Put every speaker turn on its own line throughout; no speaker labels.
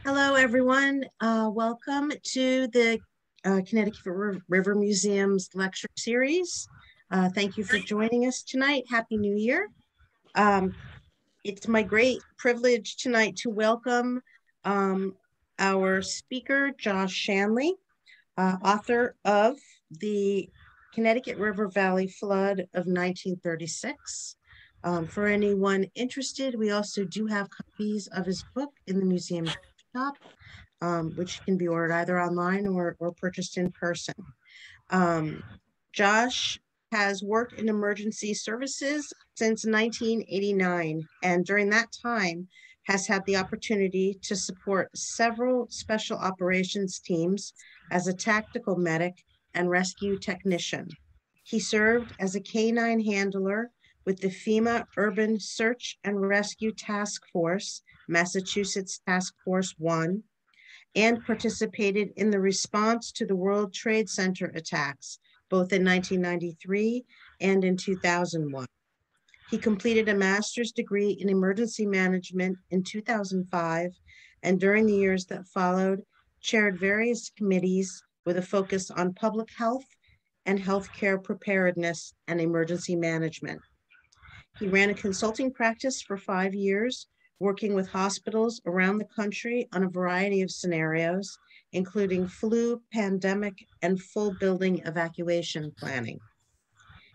Hello, everyone. Welcome to the Connecticut River Museum's lecture series. Thank you for joining us tonight. Happy New Year. Um, it's my great privilege tonight to welcome our speaker, Josh Shanley, author of The Connecticut River Valley Flood of 1936. For anyone interested, we also do have copies of his book in the museum shop, which can be ordered either online or purchased in person. Um, Josh has worked in emergency services since 1989, and during that time has had the opportunity to support several special operations teams as a tactical medic and rescue technician. He served as a canine handler with the FEMA Urban Search and Rescue Task Force, Massachusetts Task Force 1, and participated in the response to the World Trade Center attacks, both in 1993 and in 2001. He completed a master's degree in emergency management in 2005, and during the years that followed, chaired various committees with a focus on public health and healthcare preparedness and emergency management. He ran a consulting practice for 5 years, working with hospitals around the country on a variety of scenarios, including flu, pandemic, and full building evacuation planning.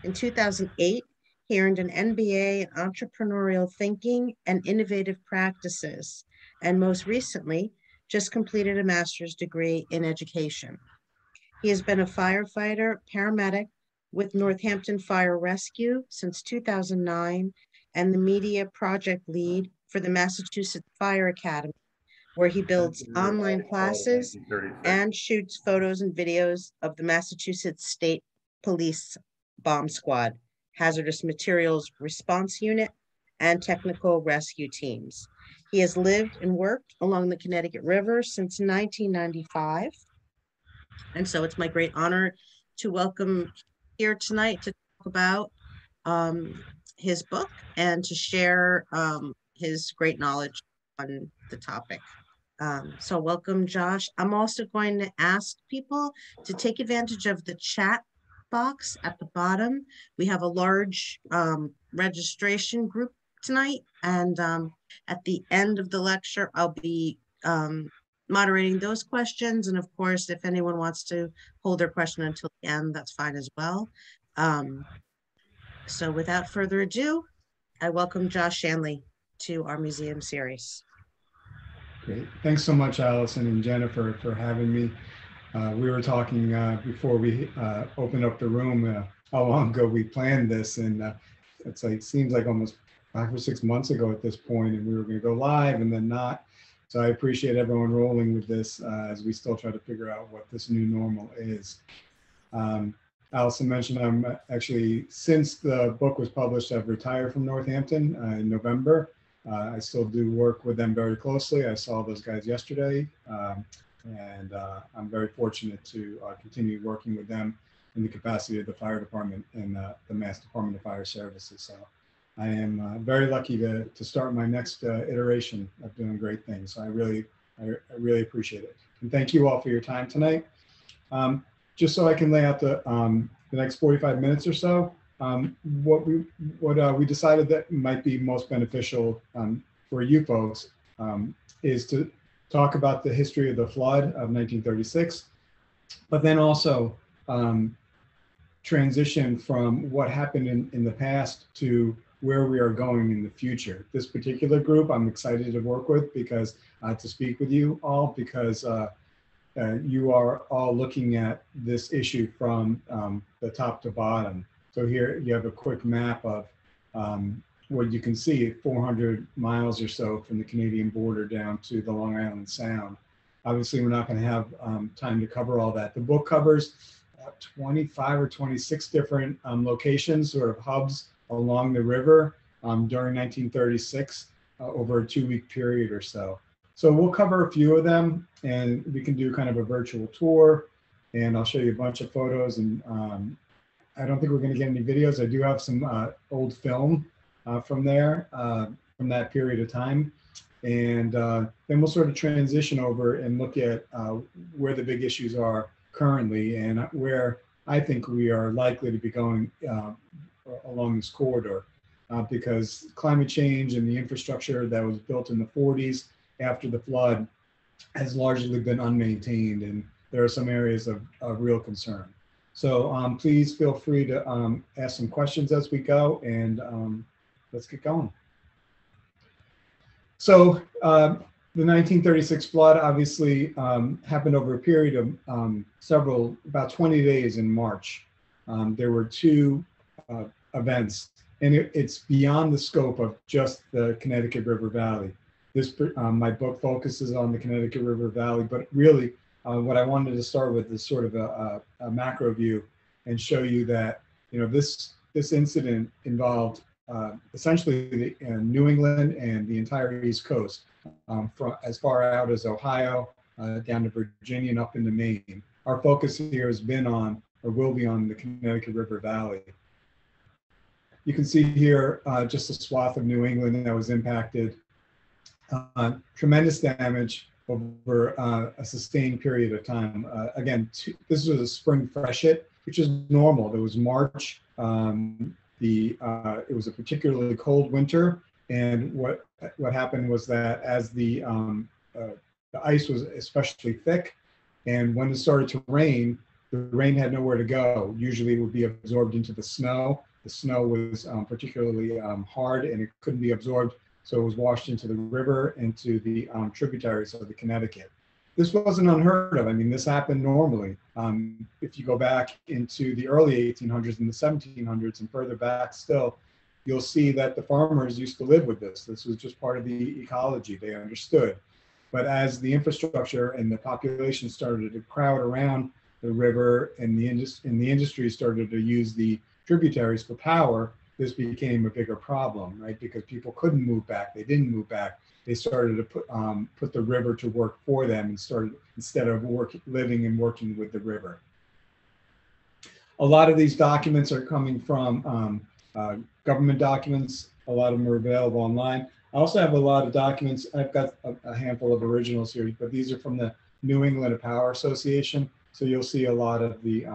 In 2008, he earned an MBA in entrepreneurial thinking and innovative practices, and most recently, just completed a master's degree in education. He has been a firefighter, paramedic with Northampton Fire Rescue since 2009 and the media project lead for the Massachusetts Fire Academy, where he builds online classes and shoots photos and videos of the Massachusetts State Police Bomb Squad, Hazardous Materials Response Unit, and technical rescue teams. He has lived and worked along the Connecticut River since 1995. And so it's my great honor to welcome here tonight to talk about his book and to share his great knowledge on the topic. So welcome, Josh. I'm also going to ask people to take advantage of the chat box at the bottom. We have a large registration group tonight, and at the end of the lecture, I'll be moderating those questions. And of course, if anyone wants to hold their question until the end, that's fine as well. So without further ado, I welcome Josh Shanley to our museum series.
Great. Thanks so much, Allison and Jennifer, for having me. We were talking before we opened up the room how long ago we planned this, and it's like seems like almost 5 or 6 months ago at this point, and we were going to go live and then not. So I appreciate everyone rolling with this as we still try to figure out what this new normal is. Allison mentioned I'm actually, since the book was published, I've retired from Northampton in November. I still do work with them very closely. I saw those guys yesterday, and I'm very fortunate to continue working with them in the capacity of the fire department and the Mass Department of Fire Services. So I am very lucky to start my next iteration of doing great things. So I really appreciate it. And thank you all for your time tonight. Just so I can lay out the next 45 minutes or so, what we decided that might be most beneficial for you folks is to talk about the history of the flood of 1936, but then also transition from what happened in the past to where we are going in the future. This particular group I'm excited to work with because to speak with you all, because you are all looking at this issue from the top to bottom. So here you have a quick map of what you can see, 400 miles or so from the Canadian border down to the Long Island Sound. Obviously, we're not going to have time to cover all that. The book covers 25 or 26 different locations, sort of hubs along the river during 1936 over a 2-week period or so. So we'll cover a few of them, and we can do kind of a virtual tour, and I'll show you a bunch of photos. And I don't think we're going to get any videos. I do have some old film from there, from that period of time. And then we'll sort of transition over and look at where the big issues are currently and where I think we are likely to be going along this corridor. Because climate change and the infrastructure that was built in the 40s after the flood has largely been unmaintained, and there are some areas of real concern. So please feel free to ask some questions as we go, and let's get going. So the 1936 flood obviously happened over a period of about 20 days in March. There were two events, and it's beyond the scope of just the Connecticut River Valley. My book focuses on the Connecticut River Valley, but really what I wanted to start with is sort of a macro view and show you that, you know, this incident involved essentially New England and the entire East Coast, from as far out as Ohio, down to Virginia and up into Maine. Our focus here has been on, or will be on, the Connecticut River Valley. You can see here just a swath of New England that was impacted. Tremendous damage over a sustained period of time. Again, this was a spring freshet, which is normal. There was March. It was a particularly cold winter, and what happened was that as the ice was especially thick, and when it started to rain, the rain had nowhere to go. Usually it would be absorbed into the snow. The snow was particularly hard, and it couldn't be absorbed, so it was washed into the river, into the tributaries of the Connecticut. This wasn't unheard of. I mean, this happened normally. If you go back into the early 1800s and the 1700s and further back still, you'll see that the farmers used to live with this. This was just part of the ecology. They understood. But as the infrastructure and the population started to crowd around the river, and the industry started to use the tributaries for power, this became a bigger problem, right? Because people couldn't move back. They didn't move back. They started to put the river to work for them, and started, instead of living and working with the river. A lot of these documents are coming from government documents. A lot of them are available online. I also have a lot of documents. I've got a handful of originals here, but these are from the New England Power Association. So you'll see a lot of the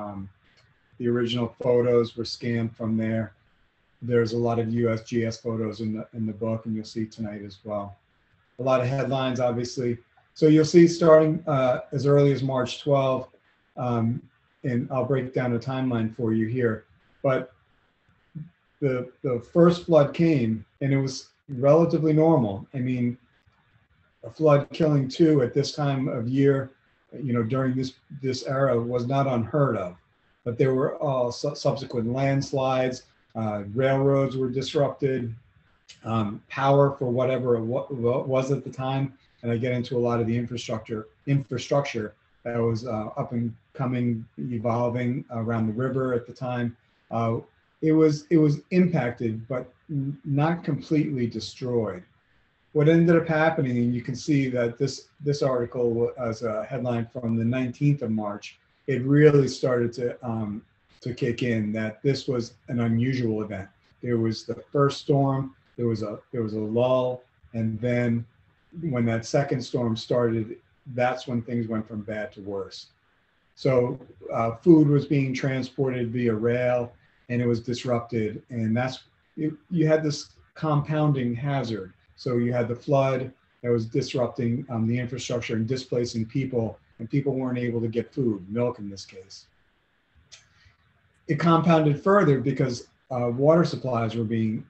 original photos were scanned from there. There's a lot of USGS photos in the book, and you'll see tonight as well. A lot of headlines, obviously. So you'll see starting as early as March 12, and I'll break down a timeline for you here. But the first flood came, and it was relatively normal. I mean, a flood killing 2 at this time of year, you know, during this era was not unheard of. But there were subsequent landslides, railroads were disrupted, power for whatever it was at the time, and I get into a lot of the infrastructure that was up and coming, evolving around the river at the time. It was impacted, but not completely destroyed. What ended up happening, and you can see that this article was a headline from the 19th of March. It really started to kick in that this was an unusual event. There was the first storm, there was a lull, and then when that second storm started, that's when things went from bad to worse. So food was being transported via rail, and it was disrupted, and you had this compounding hazard. So you had the flood that was disrupting the infrastructure and displacing people, and people weren't able to get food, milk in this case. It compounded further because water supplies were being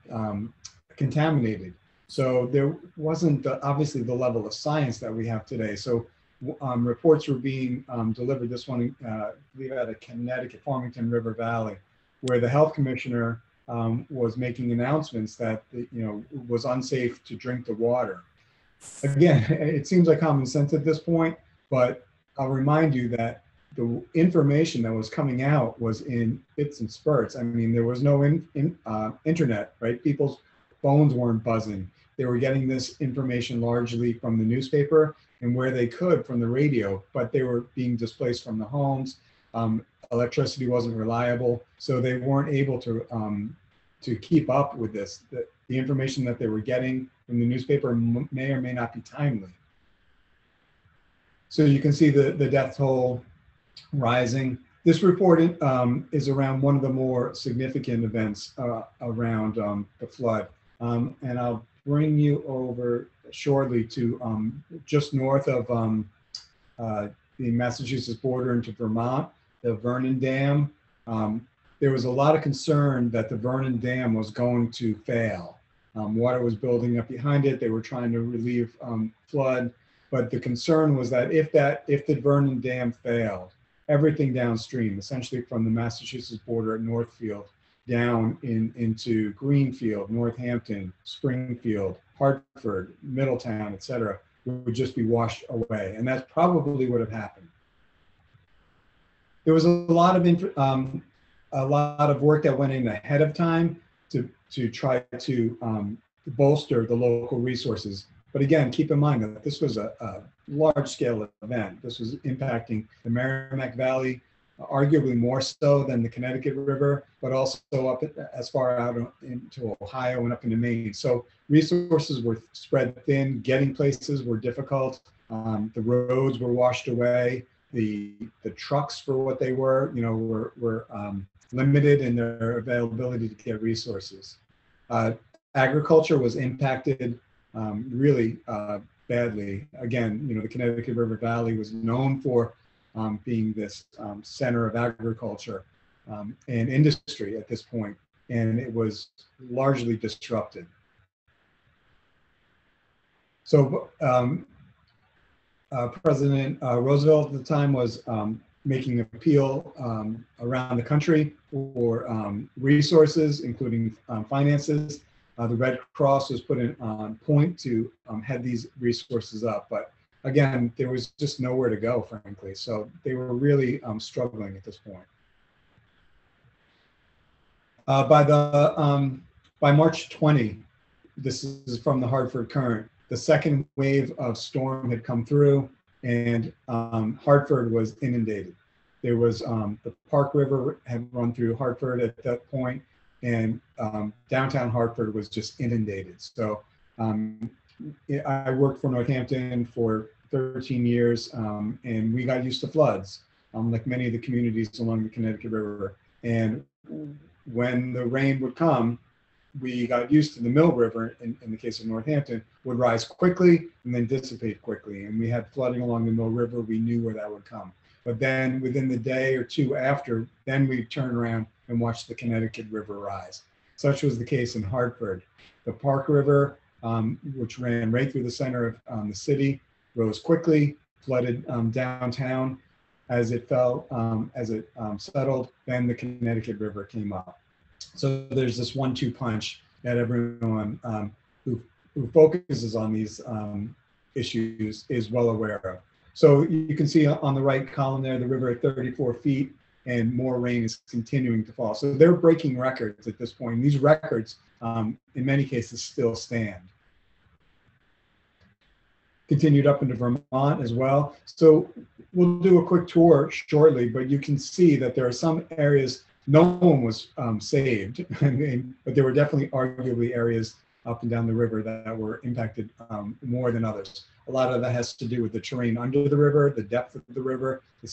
contaminated. So there wasn't obviously the level of science that we have today. So reports were being delivered. This one, I believe, out of Connecticut, Farmington River Valley, where the health commissioner was making announcements that it was unsafe to drink the water. Again, it seems like common sense at this point, but I'll remind you that the information that was coming out was in bits and spurts. I mean, there was no internet, right? People's phones weren't buzzing. They were getting this information largely from the newspaper and where they could from the radio, but they were being displaced from the homes. Electricity wasn't reliable, so they weren't able to to keep up with this. The information that they were getting from the newspaper may or may not be timely. So you can see the death toll rising. This report is around one of the more significant events around the flood. And I'll bring you over shortly to just north of the Massachusetts border into Vermont, the Vernon Dam. There was a lot of concern that the Vernon Dam was going to fail. Water was building up behind it. They were trying to relieve flood. But the concern was that if the Vernon Dam failed, everything downstream, essentially from the Massachusetts border at Northfield down into Greenfield, Northampton, Springfield, Hartford, Middletown, et cetera, would just be washed away. And that's probably what have happened. There was a lot of work that went in ahead of time to try to bolster the local resources. But again, keep in mind that this was a large-scale event. This was impacting the Merrimack Valley, arguably more so than the Connecticut River, but also up as far out into Ohio and up into Maine. So resources were spread thin, getting places were difficult. The roads were washed away. The trucks, for what they were, were limited in their availability to get resources. Agriculture was impacted really badly. Again, the Connecticut River Valley was known for being this center of agriculture and industry at this point, and it was largely disrupted. So President Roosevelt at the time was making an appeal around the country for resources, including finances. The Red Cross was put on point to head these resources up. But again, there was just nowhere to go, frankly. So they were really struggling at this point. By March 20, this is from the Hartford Current, the second wave of storm had come through, and Hartford was inundated. There was the Park River had run through Hartford at that point, and downtown Hartford was just inundated. So I worked for Northampton for 13 years, and we got used to floods, like many of the communities along the Connecticut River. And when the rain would come, we got used to the Mill River, in the case of Northampton, would rise quickly and then dissipate quickly. And we had flooding along the Mill River. We knew where that would come. But then within the day or two after, then we'd turn around and watch the Connecticut River rise. Such was the case in Hartford. The Park River, which ran right through the center of the city, rose quickly, flooded downtown. As it fell, as it settled, then the Connecticut River came up. So there's this 1-2 punch that everyone who focuses on these issues is well aware of. So you can see on the right column there, the river at 34 feet, and more rain is continuing to fall. So they're breaking records at this point. And these records, in many cases, still stand. Continued up into Vermont as well. So we'll do a quick tour shortly, but you can see that there are some areas no one was saved, but there were definitely arguably areas up and down the river that were impacted more than others. A lot of that has to do with the terrain under the river, the depth of the river, the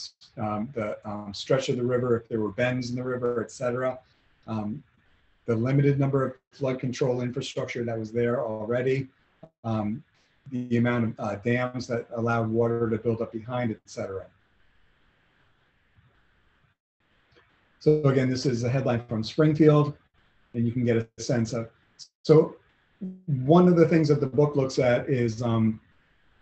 stretch of the river, if there were bends in the river, et cetera. The limited number of flood control infrastructure that was there already, the amount of dams that allowed water to build up behind, et cetera. So again, this is a headline from Springfield, and you can get a sense of. So one of the things that the book looks at is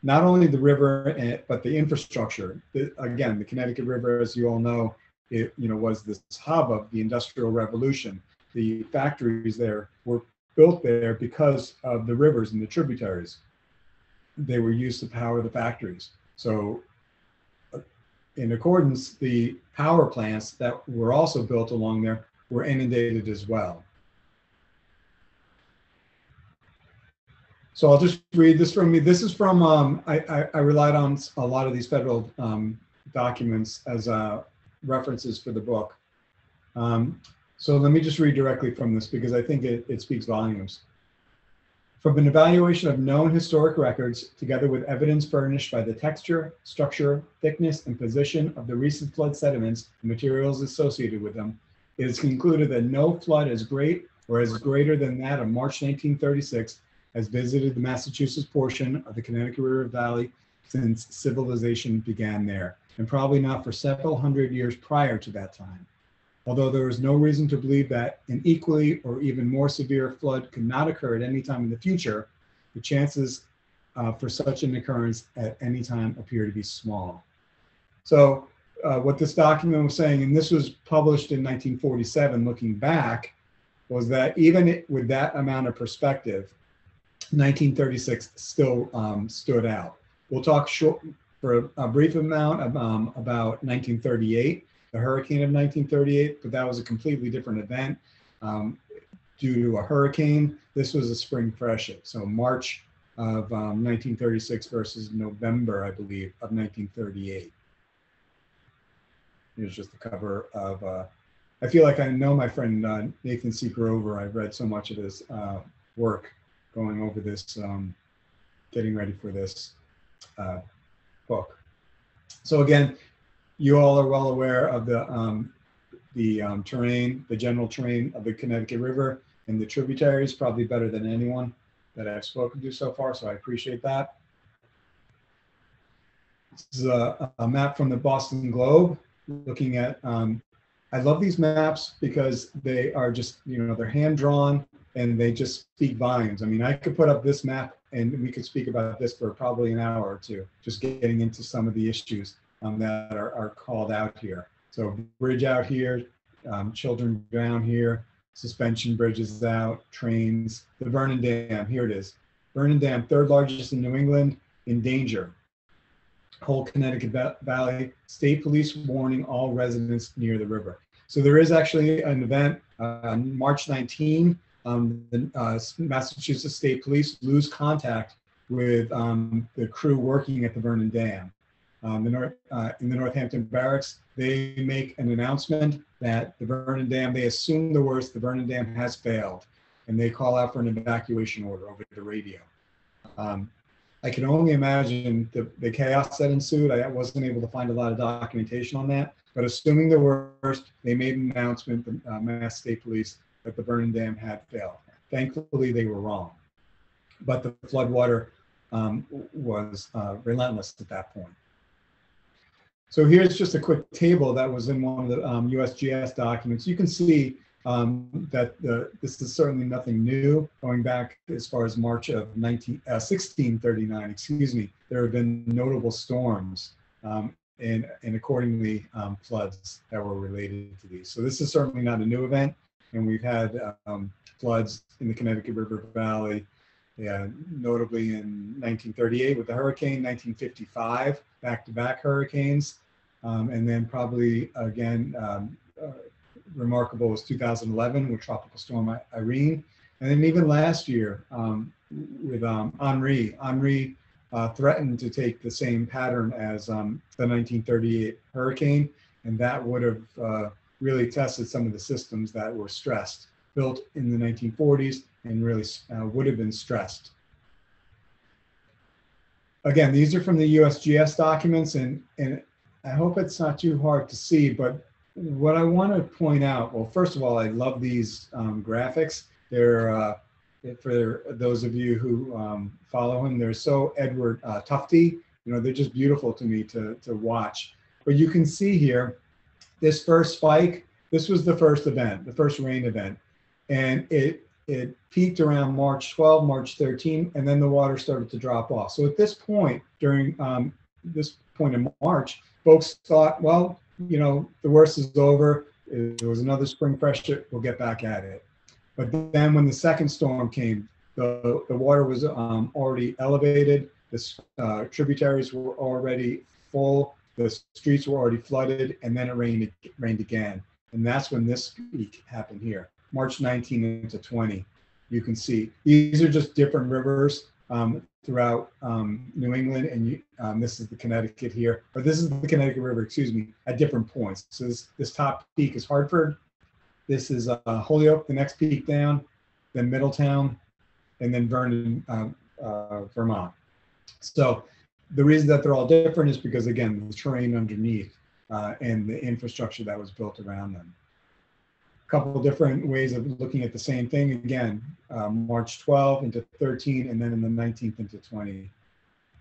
not only the river, but the infrastructure. Again, the Connecticut River, as you all know, it was this hub of the Industrial Revolution. The factories there were built there because of the rivers and the tributaries. They were used to power the factories. So in accordance, the power plants that were also built along there were inundated as well. So I'll just read this from me. This is from, I relied on a lot of these federal documents as references for the book. So let me just read directly from this because I think it speaks volumes. From an evaluation of known historic records, together with evidence furnished by the texture, structure, thickness, and position of the recent flood sediments and materials associated with them, it is concluded that no flood as great or as greater than that of March 1936 has visited the Massachusetts portion of the Connecticut River Valley since civilization began there, and probably not for several hundred years prior to that time. Although there is no reason to believe that an equally or even more severe flood could not occur at any time in the future, the chances for such an occurrence at any time appear to be small. So what this document was saying, and this was published in 1947, looking back, was that even with that amount of perspective, 1936 still stood out. We'll talk for a brief amount about 1938. The hurricane of 1938, but that was a completely different event due to a hurricane. This was a spring freshet, so March of 1936 versus November, I believe, of 1938. Here's just the cover of, I feel like I know my friend Nathan C. Grover. I've read so much of his work going over this, getting ready for this book. So again, you all are well aware of the terrain, the general terrain of the Connecticut River and the tributaries, probably better than anyone that I've spoken to so far, so I appreciate that. This is a map from the Boston Globe looking at, I love these maps because they are just, they're hand-drawn and they just speak volumes. I mean, I could put up this map and we could speak about this for probably an hour or two, just getting into some of the issues that are called out here. So bridge out here, children down here, suspension bridges out, trains, the Vernon Dam, here it is. Vernon Dam, third largest in New England, in danger. Whole Connecticut Valley, state police warning all residents near the river. So there is actually an event on March 19, the Massachusetts State Police lose contact with the crew working at the Vernon Dam. In the Northampton Barracks, they make an announcement that the Vernon Dam, they assume the worst, the Vernon Dam has failed, and they call out for an evacuation order over the radio. I can only imagine the chaos that ensued. I wasn't able to find a lot of documentation on that, but assuming the worst, they made an announcement, the Mass State Police, that the Vernon Dam had failed. Thankfully, they were wrong, but the floodwater was relentless at that point. So here's just a quick table that was in one of the USGS documents. You can see that this is certainly nothing new. Going back as far as March of 1639, excuse me, there have been notable storms and accordingly floods that were related to these. So this is certainly not a new event, and we've had floods in the Connecticut River Valley, notably in 1938 with the hurricane, 1955, back-to-back hurricanes, and then probably again, remarkable was 2011 with Tropical Storm Irene. And then even last year with Henri. Henri threatened to take the same pattern as the 1938 hurricane, and that would have really tested some of the systems that were stressed, built in the 1940s, and really would have been stressed. Again, these are from the USGS documents, and I hope it's not too hard to see, but what I want to point out, well, first of all, I love these graphics. They're, for those of you who follow him, they're so Edward Tufte, they're just beautiful to me to watch. But you can see here, this first spike, this was the first event, the first rain event. And it peaked around March 12, March 13, and then the water started to drop off. So at this point, during this point in March, folks thought, well, the worst is over. There was another spring freshet, we'll get back at it. But then when the second storm came, the water was already elevated, the tributaries were already full, the streets were already flooded, and then it rained again. And that's when this peak happened here, March 19 into 20. You can see these are just different rivers throughout New England, and this is the Connecticut here, or this is the Connecticut River, excuse me, at different points. So this top peak is Hartford, This is Holyoke, the next peak down, then Middletown, and then Vernon, Vermont. So the reason that they're all different is because, again, the terrain underneath and the infrastructure that was built around them. A couple of different ways of looking at the same thing. Again, March 12 into 13, and then in the 19th into 20.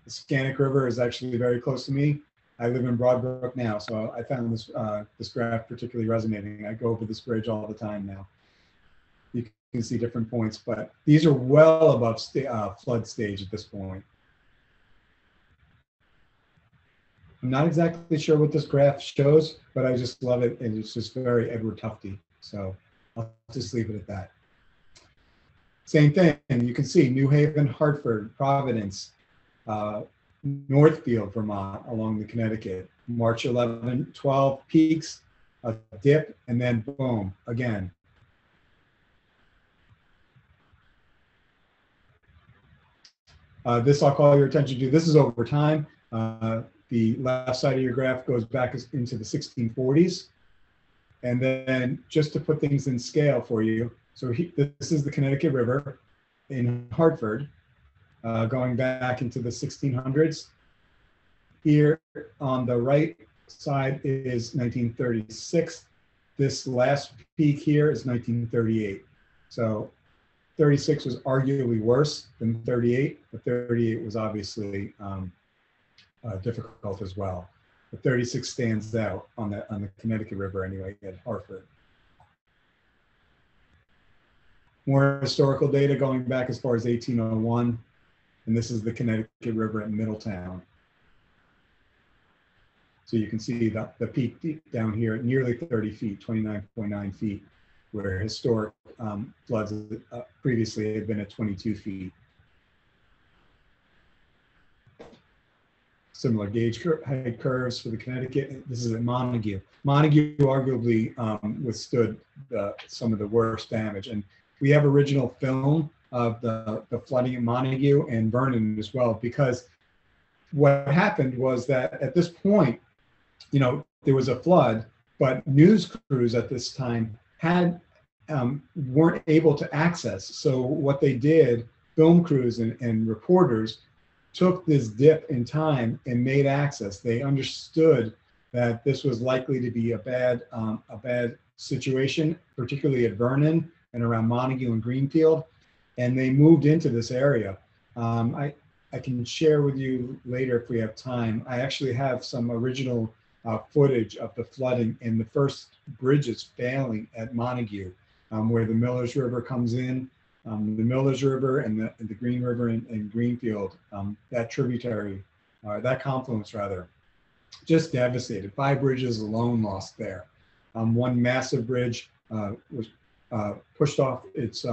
The Scannick River is actually very close to me. I live in Broadbrook now, so I found this this graph particularly resonating. I go over this bridge all the time now. You can see different points, but these are well above flood stage at this point. I'm not exactly sure what this graph shows, but I just love it, and it's just very Edward Tufty. So I'll just leave it at that. Same thing, you can see New Haven, Hartford, Providence, Northfield, Vermont, along the Connecticut. March 11, 12 peaks, a dip, and then boom, again. This I'll call your attention to. This is over time. The left side of your graph goes back into the 1640s. And then just to put things in scale for you, so this is the Connecticut River in Hartford, going back into the 1600s. Here on the right side is 1936. This last peak here is 1938. So 36 was arguably worse than 38, but 38 was obviously difficult as well. But 36 stands out on the Connecticut River anyway at Hartford. More historical data going back as far as 1801, and this is the Connecticut River at Middletown. So you can see the peak deep down here at nearly 30 feet, 29.9 feet, where historic floods previously had been at 22 feet. Similar gauge height curves for the Connecticut. This is at Montague. Montague arguably withstood some of the worst damage. And we have original film of the flooding at Montague and Vernon as well, because what happened was that at this point, you know, there was a flood, but news crews at this time weren't able to access. So what they did, film crews and reporters, took this dip in time and made access. They understood that this was likely to be a bad situation, particularly at Vernon and around Montague and Greenfield, and they moved into this area. I can share with you later if we have time. I actually have some original footage of the flooding and the first bridges failing at Montague, where the Millers River comes in. The Millers River and the Green River in Greenfield, that tributary, that confluence rather, just devastated. 5 bridges alone lost there. One massive bridge was pushed off its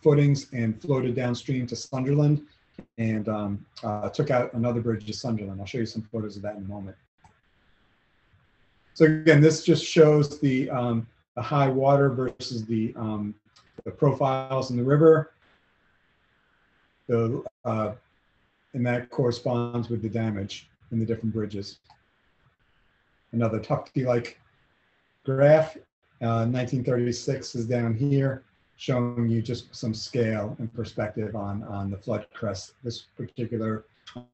footings and floated downstream to Sunderland, and took out another bridge to Sunderland. I'll show you some photos of that in a moment. So again, this just shows the high water versus the profiles in the river. And that corresponds with the damage in the different bridges. Another Tufty-like graph. 1936 is down here, showing you just some scale and perspective on the flood crest. This particular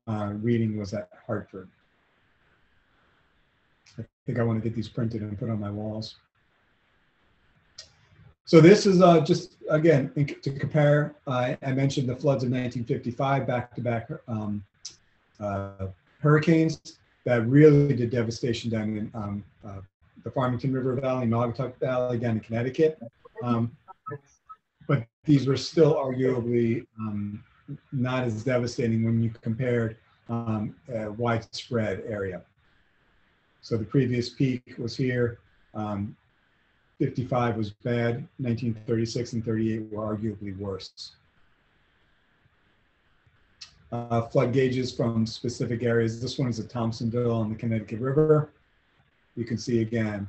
reading was at Hartford. I think I want to get these printed and put on my walls. So this is just, again, to compare, I mentioned the floods of 1955, back-to-back hurricanes that really did devastation down in the Farmington River Valley, Naugatuck Valley, down in Connecticut. But these were still arguably not as devastating when you compared a widespread area. So the previous peak was here. 55 was bad. 1936 and 38 were arguably worse. Flood gauges from specific areas. This one is at Thompsonville on the Connecticut River. You can see again,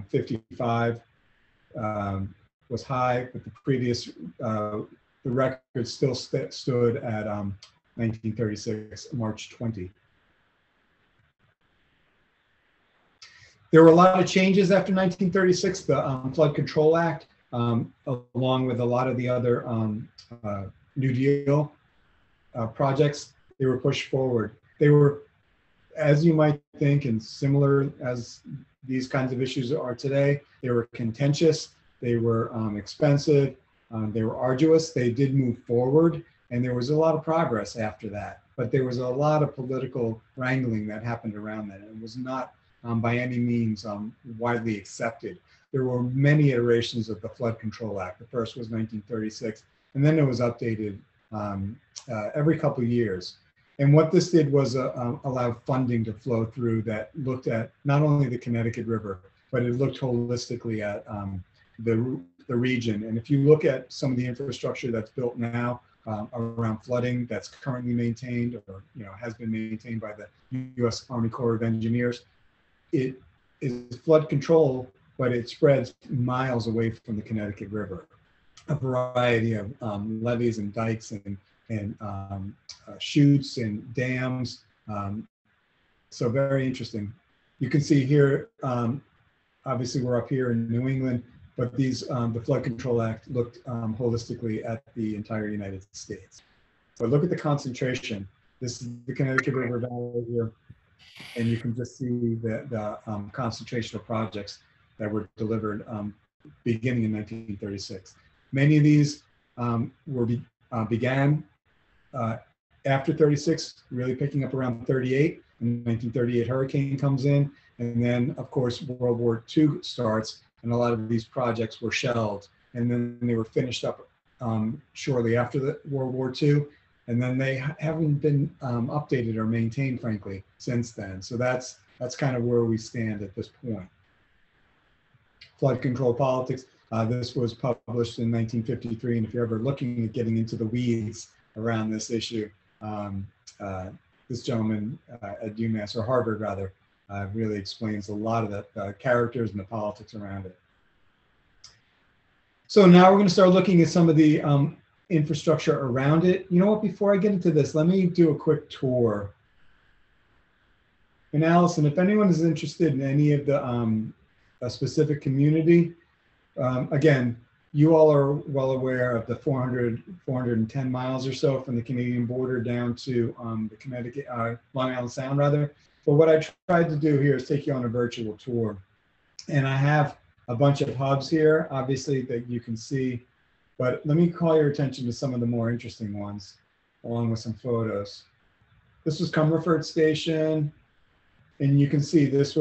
55 was high, but the previous, the record still stood at 1936, March 20. There were a lot of changes after 1936. The Flood Control Act, along with a lot of the other New Deal projects, they were pushed forward. They were, as you might think, and similar as these kinds of issues are today, they were contentious, they were expensive, they were arduous. They did move forward, and there was a lot of progress after that. But there was a lot of political wrangling that happened around that. It was not by any means widely accepted. There were many iterations of the Flood Control Act. The first was 1936, and then it was updated every couple of years. And what this did was allow funding to flow through that looked at not only the Connecticut River, but it looked holistically at the region. And if you look at some of the infrastructure that's built now around flooding, that's currently maintained or has been maintained by the U.S. Army Corps of Engineers, it is flood control, but it spreads miles away from the Connecticut River. A variety of levees and dikes and chutes and dams. So very interesting. You can see here, obviously we're up here in New England, but these, the Flood Control Act looked holistically at the entire United States. But look at the concentration. This is the Connecticut River Valley here, and you can just see the concentration of projects that were delivered beginning in 1936. Many of these began after 36, really picking up around 38. And the 1938 hurricane comes in, and then of course World War II starts, and a lot of these projects were shelved, and then they were finished up shortly after the World War II, and then they haven't been updated or maintained, frankly, since then. So that's kind of where we stand at this point. Flood control politics. This was published in 1953, and if you're ever looking at getting into the weeds around this issue, this gentleman at UMass, or Harvard rather, really explains a lot of the characters and the politics around it. So now we're going to start looking at some of the infrastructure around it. You know what, before I get into this, let me do a quick tour. And Allison, if anyone is interested in any of the a specific community, again, you all are well aware of the 410 miles or so from the Canadian border down to the Connecticut, Long Island Sound rather. But what I tried to do here is take you on a virtual tour. And I have a bunch of hubs here, obviously, that you can see, but let me call your attention to some of the more interesting ones, along with some photos. This was Cumberford Station. And you can see these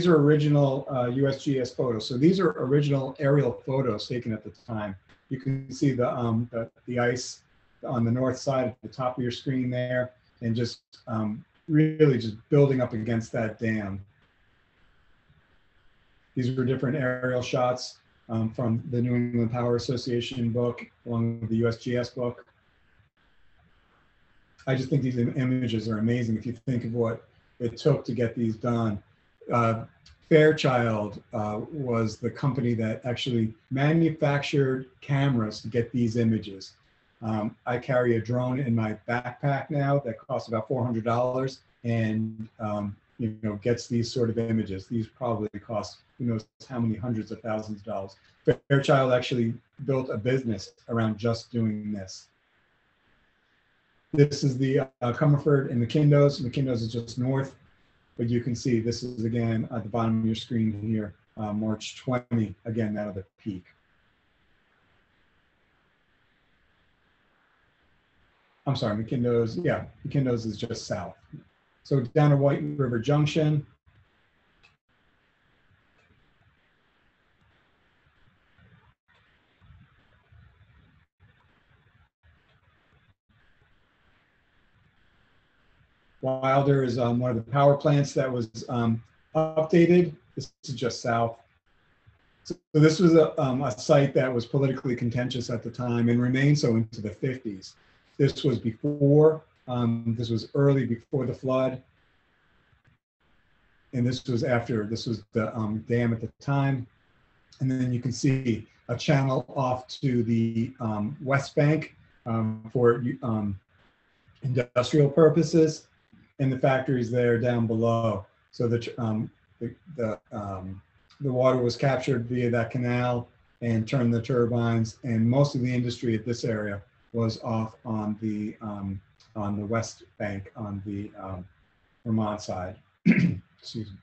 are original USGS photos. So these are original aerial photos taken at the time. You can see the ice on the north side at the top of your screen there, and just really just building up against that dam. These were different aerial shots from the New England Power Association book, along with the USGS book. I just think these images are amazing if you think of what it took to get these done. Fairchild was the company that actually manufactured cameras to get these images. I carry a drone in my backpack now that costs about $400, and gets these sort of images. These probably cost who knows how many hundreds of thousands of dollars. Fairchild actually built a business around just doing this. This is the Cumberford and McKindo's. McKindo's is just north, but you can see this is again at the bottom of your screen here, March 20, again, out of the peak. I'm sorry, McKindo's, yeah, McKindo's is just south. So down to White River Junction. Wilder is one of the power plants that was updated. This is just south. So this was a site that was politically contentious at the time and remained so into the 50s. This was before, this was early before the flood. And this was after, this was the dam at the time. And then you can see a channel off to the West Bank for industrial purposes, and the factories there down below. So the the water was captured via that canal and turned the turbines, and most of the industry at this area was off on the west bank on the Vermont side. Excuse me.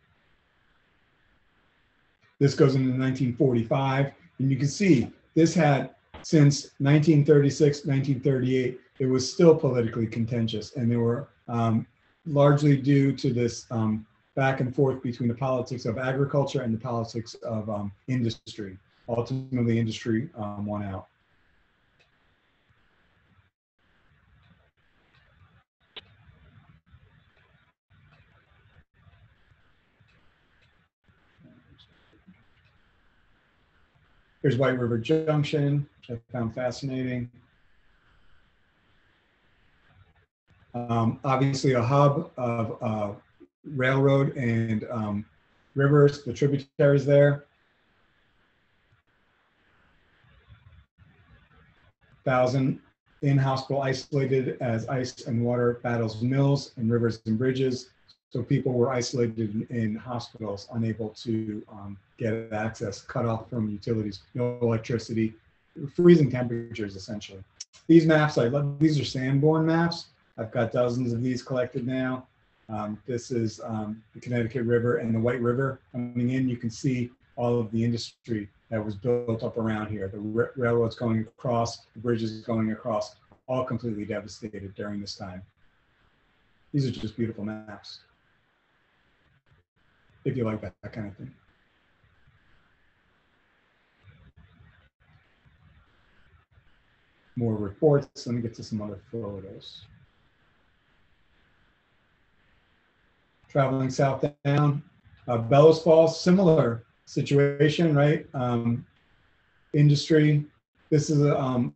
This goes into 1945, and you can see this had, since 1936, 1938, it was still politically contentious, and they were largely due to this back and forth between the politics of agriculture and the politics of industry. Ultimately, industry won out. Here's White River Junction, which I found fascinating. Obviously a hub of railroad and rivers, the tributaries there. 1,000 in-hospital isolated as ice and water battles mills and rivers and bridges. So people were isolated in hospitals, unable to get access, cut off from utilities, no electricity, freezing temperatures essentially. These maps, these are Sanborn maps. I've got dozens of these collected now. This is the Connecticut River and the White River coming in. You can see all of the industry that was built up around here. The railroads going across, the bridges going across, all completely devastated during this time. These are just beautiful maps, if you like that kind of thing. More reports. Let me get to some other photos. Traveling south down, Bellows Falls, similar situation, right? Industry. This is a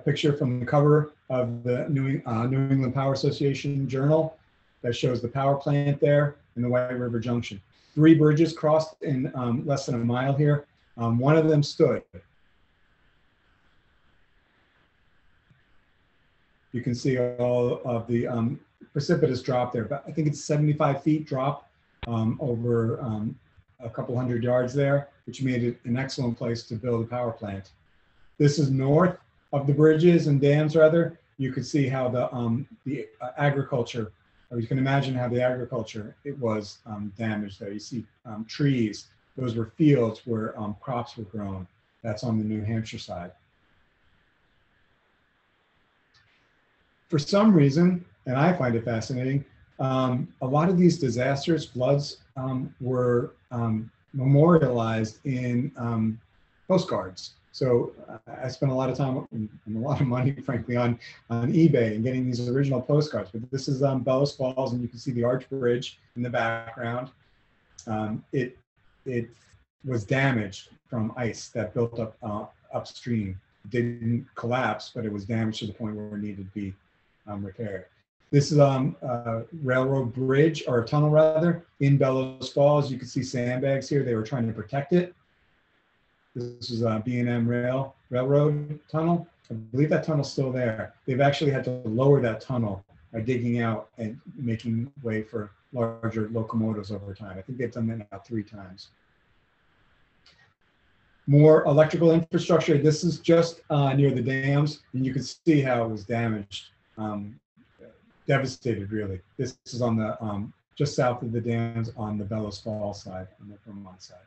picture from the cover of the New England Power Association Journal that shows the power plant there in the White River Junction. 3 bridges crossed in less than a mile here. One of them stood. You can see all of the precipitous drop there, but I think it's 75 feet drop over a couple hundred yards there, which made it an excellent place to build a power plant. This is north of the bridges and dams, rather. You can see how the agriculture, or you can imagine how the agriculture, it was damaged there. You see trees, those were fields where crops were grown. That's on the New Hampshire side. For some reason, and I find it fascinating, a lot of these disasters, floods, were memorialized in postcards. So I spent a lot of time and a lot of money, frankly, on eBay and getting these original postcards. But this is Bellows Falls, and you can see the arch bridge in the background. It was damaged from ice that built up upstream. It didn't collapse, but it was damaged to the point where it needed to be repaired. This is a railroad bridge, or a tunnel rather, in Bellows Falls. You can see sandbags here. They were trying to protect it. This is a B&M railroad tunnel. I believe that tunnel's still there. They've actually had to lower that tunnel by digging out and making way for larger locomotives over time. I think they've done that now 3 times. More electrical infrastructure. This is just near the dams, and you can see how it was damaged. Devastated, really. This is on the just south of the dams on the Bellows Falls side, on the Vermont side.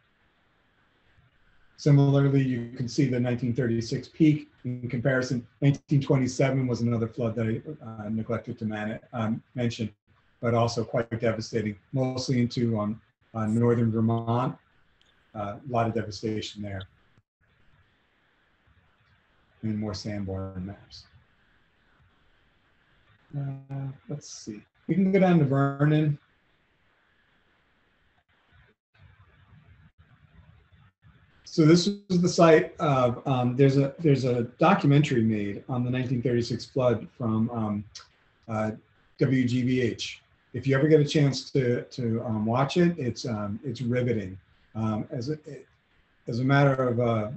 Similarly, you can see the 1936 peak. In comparison, 1927 was another flood that I neglected to mention, but also quite devastating, mostly into northern Vermont. A lot of devastation there. And more Sanborn maps. Let's see. We can go down to Vernon. So this is the site of, there's a documentary made on the 1936 flood from WGBH. If you ever get a chance to watch it, it's riveting. As a matter of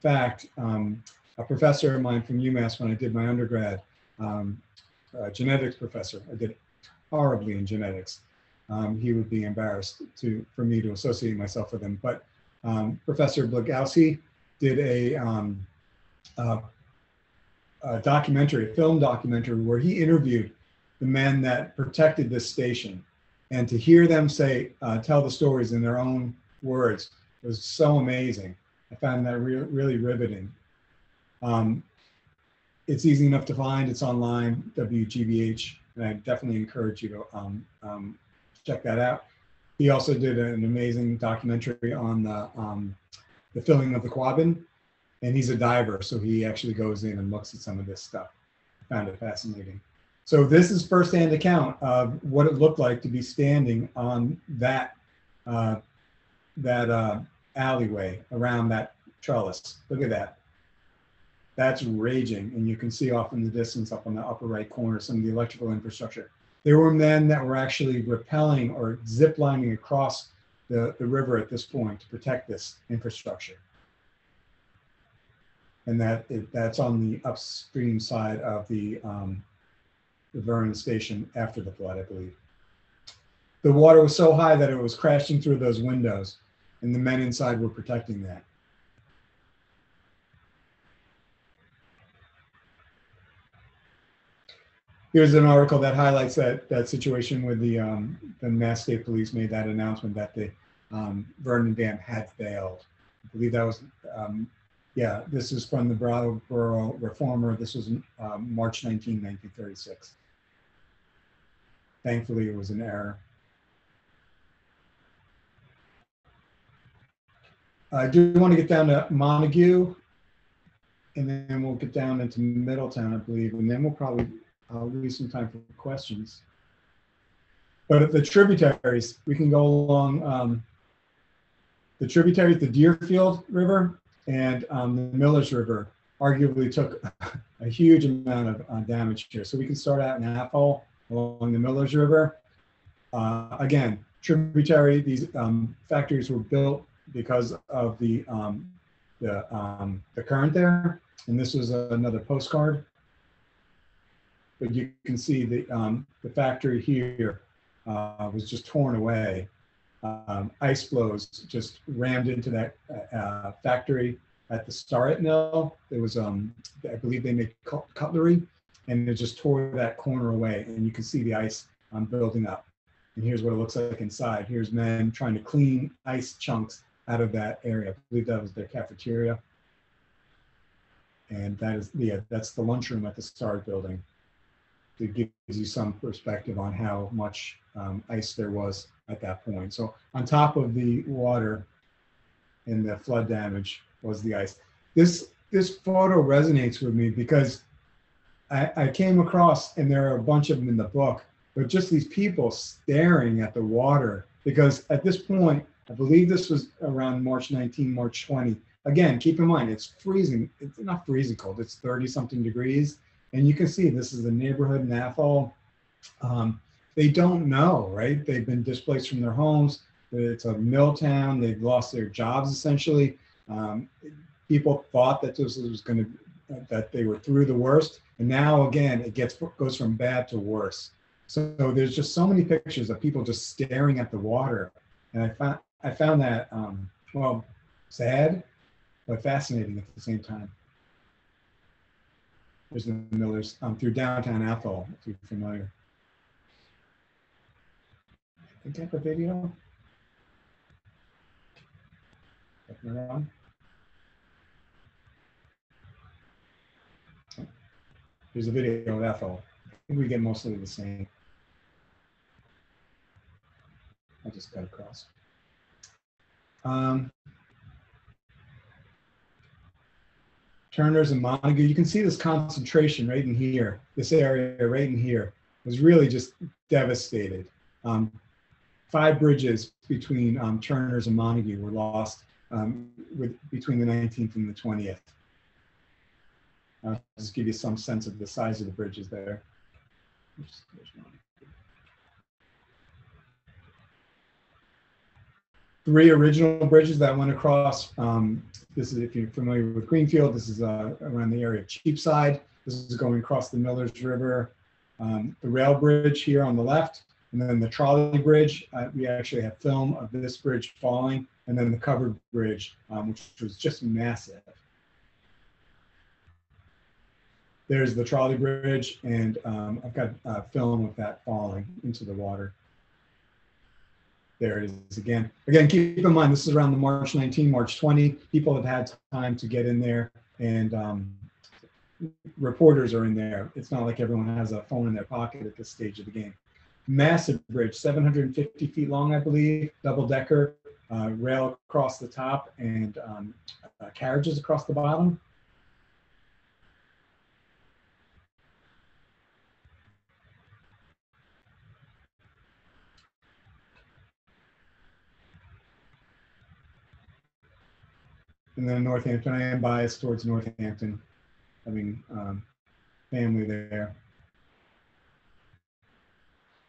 fact, a professor of mine from UMass, when I did my undergrad, genetics professor, I did horribly in genetics. he would be embarrassed for me to associate myself with him. But Professor Blagowski did a documentary, a film documentary, where he interviewed the men that protected this station, and to hear them tell the stories in their own words was so amazing. I found that really riveting. It's easy enough to find. It's online, WGBH, and I definitely encourage you to check that out. He also did an amazing documentary on the filling of the Quabbin, and he's a diver, so he actually goes in and looks at some of this stuff. I found it fascinating. So this is firsthand account of what it looked like to be standing on that alleyway around that trellis. Look at that. That's raging, and you can see off in the distance, up on the upper right corner, some of the electrical infrastructure. There were men that were actually rappelling or zip lining across the river at this point to protect this infrastructure. And that's on the upstream side of the Vernon station after the flood, I believe. The water was so high that it was crashing through those windows, and the men inside were protecting that. Here's an article that highlights that situation with the Mass State Police made that announcement that the Vernon Dam had failed. I believe that was, yeah, this is from the Brattleboro Reformer. This was March 19, 1936. Thankfully, it was an error. I do want to get down to Montague, and then we'll get down into Middletown, I believe, and then we'll probably leave some time for questions. But at the tributaries, we can go along the tributaries, the Deerfield River and the Millers River arguably took a huge amount of damage here. So we can start out in Athol along the Millers River. Again, tributary, these factories were built because of the current there. And this was another postcard. But you can see the factory here was just torn away. Ice flows just rammed into that factory at the Starrett Mill. There was, I believe they make cutlery, and it just tore that corner away. And you can see the ice building up. And here's what it looks like inside. Here's men trying to clean ice chunks out of that area. I believe that was their cafeteria. And that is, yeah, that's the lunchroom at the Starrett building. It gives you some perspective on how much ice there was at that point. So on top of the water and the flood damage was the ice. This photo resonates with me because I came across, and there are a bunch of them in the book, but just these people staring at the water, because at this point, I believe this was around March 19, March 20. Again, keep in mind, it's freezing. It's not freezing cold. It's 30 something degrees. And you can see this is a neighborhood in Athol. They don't know, right? They've been displaced from their homes. It's a mill town. They've lost their jobs essentially. People thought that this was going to, that they were through the worst. And now again, it goes from bad to worse. So there's just so many pictures of people just staring at the water. And I found that, well, sad, but fascinating at the same time. There's the Millers through downtown Athol, if you're familiar. I think I have a video. Here's a video of Athol. I think we get mostly the same. I just got across. Turners and Montague, you can see this concentration right in here. This area right in here was really just devastated. 5 bridges between Turners and Montague were lost between the 19th and the 20th. I'll just give you some sense of the size of the bridges there. Three original bridges that went across. This is, if you're familiar with Greenfield, this is around the area of Cheapside. This is going across the Millers River. The rail bridge here on the left, And then the trolley bridge, we actually have film of this bridge falling, and then the covered bridge, which was just massive. There's the trolley bridge, and I've got film of that falling into the water. There it is again. Again, keep in mind, this is around the March 19, March 20. People have had time to get in there, and reporters are in there. It's not like everyone has a phone in their pocket at this stage of the game. Massive bridge, 750 feet long, I believe, double-decker, rail across the top, and carriages across the bottom. And then Northampton, I am biased towards Northampton, having family there.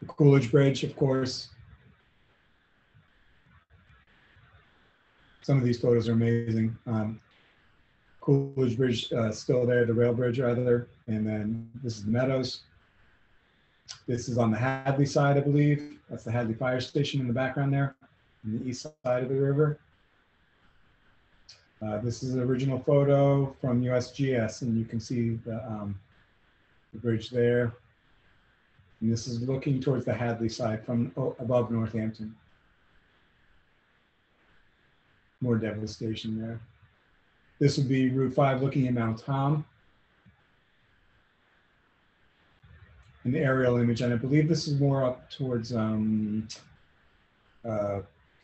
The Coolidge Bridge, of course. Some of these photos are amazing. Coolidge Bridge still there, the rail bridge rather. And then this is the Meadows. This is on the Hadley side, I believe. That's the Hadley Fire Station in the background there, on the east side of the river. This is an original photo from USGS, and you can see the bridge there. And this is looking towards the Hadley side from above Northampton. More devastation there. This would be Route 5 looking at Mount Tom. An aerial image, and I believe this is more up towards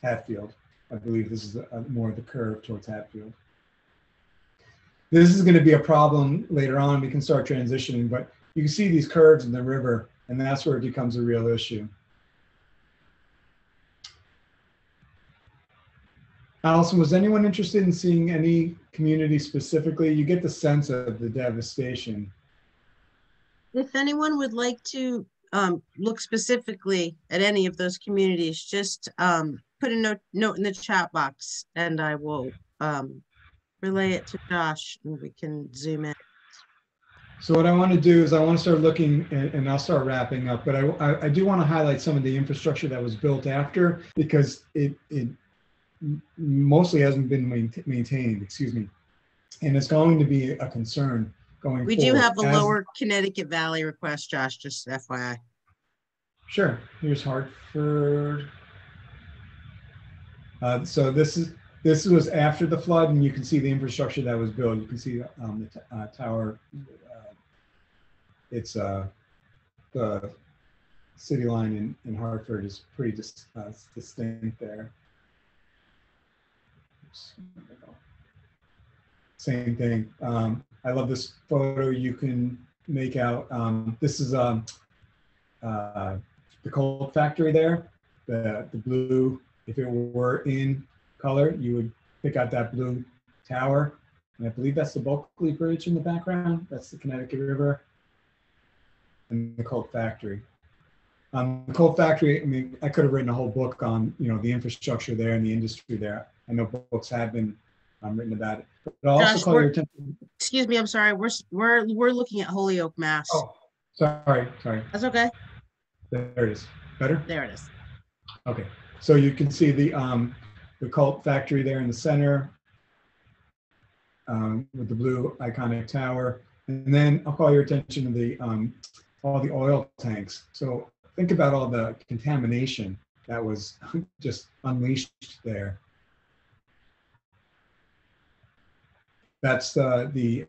Hatfield. I believe this is more of the curve towards Hatfield. This is going to be a problem later on. We can start transitioning, but you can see these curves in the river, and that's where it becomes a real issue. Allison, was anyone interested in seeing any community specifically? You get the sense of the devastation.
If anyone would like to look specifically at any of those communities, just put a note in the chat box, and I will relay it to Josh, and we can zoom in.
So what I want to do is I want to start looking, and I'll start wrapping up, but I do want to highlight some of the infrastructure that was built after, because it mostly hasn't been maintained, excuse me. And it's going to be a concern going forward.
We do have a lower Connecticut Valley request, Josh, just FYI.
Sure, here's Hartford. So this was after the flood, and you can see the infrastructure that was built. You can see the tower. It's the city line in Hartford is pretty distinct there. Same thing. I love this photo. You can make out, this is the coal factory there. The blue, if it were in color, you would pick out that blue tower. And I believe that's the Bulkley Bridge in the background. That's the Connecticut River. And the coal factory. The coal factory, I mean, I could have written a whole book on, you know, the infrastructure there and the industry there. I know books have been written about it. But I'll also call your attention.
Excuse me, I'm sorry. We're looking at Holyoke, Mass.
Oh, sorry.
That's okay.
There it is. Better?
There it is.
Okay. So you can see the coal factory there in the center with the blue iconic tower. And then I'll call your attention to the all the oil tanks. So think about all the contamination that was just unleashed there. That's the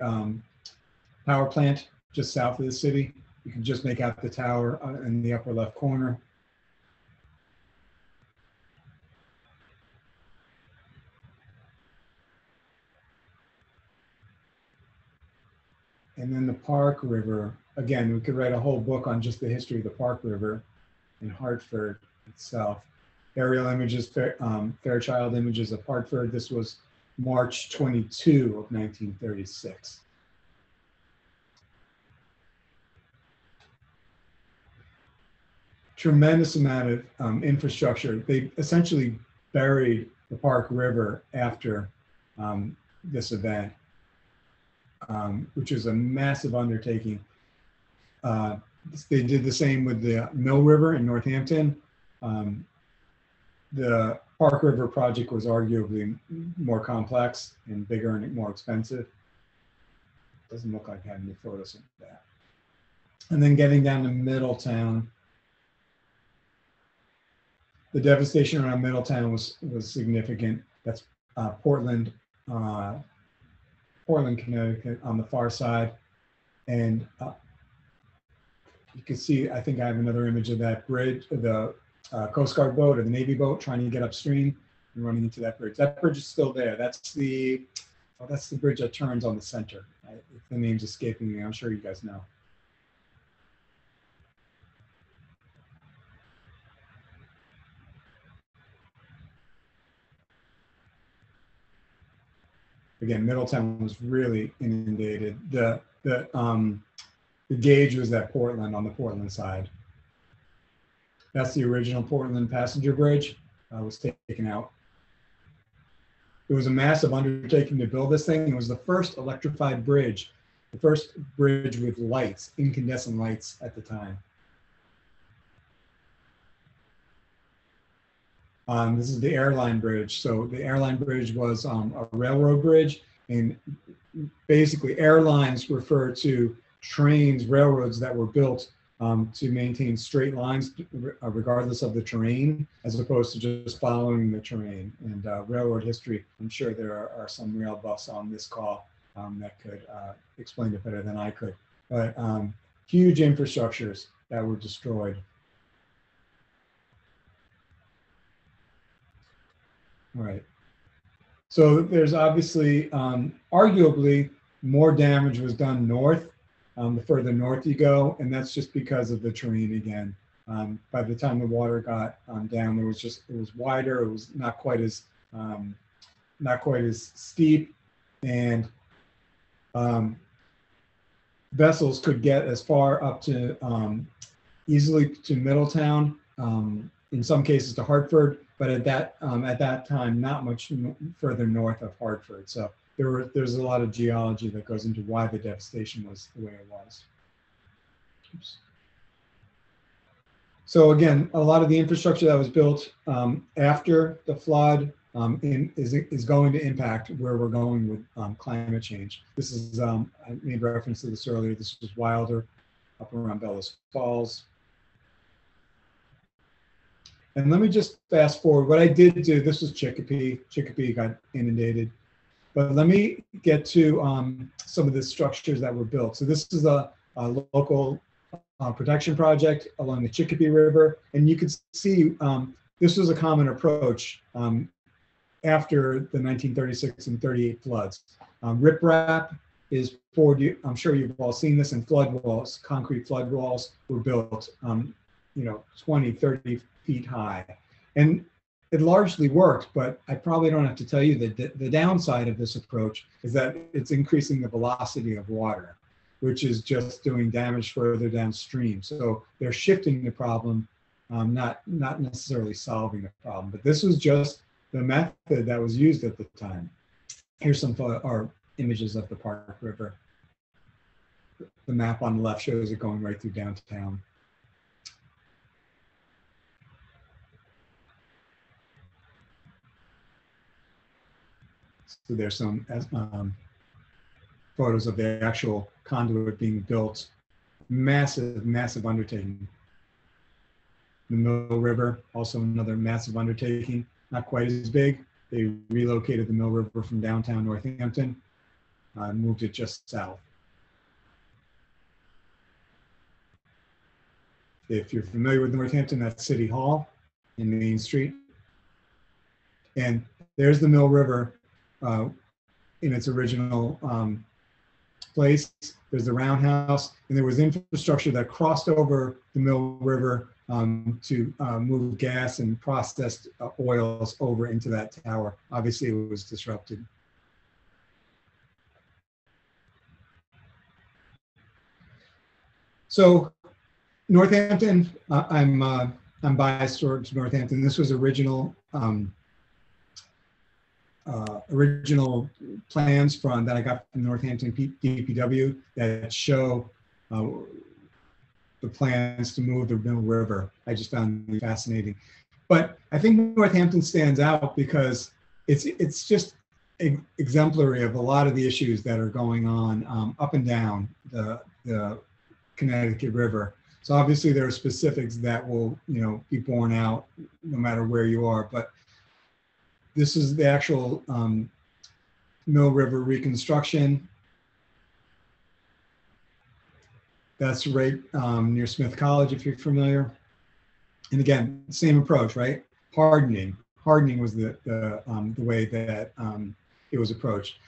power plant just south of the city. You can just make out the tower in the upper left corner. And then the Park River. Again, we could write a whole book on just the history of the Park River in Hartford itself. Aerial images, Fairchild images of Hartford. This was March 22 of 1936. Tremendous amount of infrastructure. They essentially buried the Park River after this event, which was a massive undertaking. they did the same with the Mill River in Northampton. The Park River project was arguably more complex and bigger and more expensive. Doesn't look like I have any photos of that. And then getting down to Middletown, the devastation around Middletown was significant. That's Portland, Connecticut on the far side. And you can see, I think I have another image of that bridge, the Coast Guard boat or the Navy boat trying to get upstream and running into that bridge. That bridge is still there. That's the bridge that turns on the center. If the name's escaping me, I'm sure you guys know. Again, Middletown was really inundated. The gauge was at Portland, on the Portland side. That's the original Portland passenger bridge. Was taken out. It was a massive undertaking to build this thing. It was the first electrified bridge, the first bridge with lights, incandescent lights at the time. This is the airline bridge. So the airline bridge was a railroad bridge, and basically airlines refer to trains, railroads that were built to maintain straight lines regardless of the terrain, as opposed to just following the terrain. And railroad history, I'm sure there are some rail buffs on this call that could explain it better than I could. But huge infrastructures that were destroyed. All right. So there's obviously, arguably, more damage was done north, the further north you go, and that's just because of the terrain again. By the time the water got down, it was wider. It was not quite as steep, and vessels could get as far up to easily to Middletown. In some cases to Hartford, but at that time, not much further north of Hartford. So there's a lot of geology that goes into why the devastation was the way it was. Oops. So again, a lot of the infrastructure that was built after the flood is going to impact where we're going with climate change. This is, I made reference to this earlier, this was Wilder up around Bellows Falls. And let me just fast forward. What I did do, this was Chicopee. Chicopee got inundated. But let me get to some of the structures that were built. So this is a local protection project along the Chicopee River. And you can see this was a common approach after the 1936 and 38 floods. Riprap is poured, I'm sure you've all seen this, and flood walls, concrete flood walls were built, 20, 30 feet high. And it largely worked, but I probably don't have to tell you that the downside of this approach is that it's increasing the velocity of water, which is just doing damage further downstream. So they're shifting the problem, not necessarily solving the problem. But this was just the method that was used at the time. Here's some images of the Park River. The map on the left shows it going right through downtown. So there's some photos of the actual conduit being built. Massive, massive undertaking. The Mill River, also another massive undertaking, not quite as big. They relocated the Mill River from downtown Northampton, moved it just south. If you're familiar with Northampton, that's City Hall in Main Street. And there's the Mill River in its original place. There's the roundhouse, and there was infrastructure that crossed over the Mill River to move gas and processed oils over into that tower. Obviously, it was disrupted. So Northampton, I'm biased towards Northampton. This was original plans from that I got from Northampton DPW that show the the plans to move the Mill River. I just found it fascinating. But I think Northampton stands out because it's just exemplary of a lot of the issues that are going on up and down the Connecticut River. So obviously there are specifics that will, be borne out no matter where you are. But this is the actual Mill River reconstruction. That's right near Smith College, if you're familiar. And again, same approach, right? Hardening. Hardening was the way that it was approached.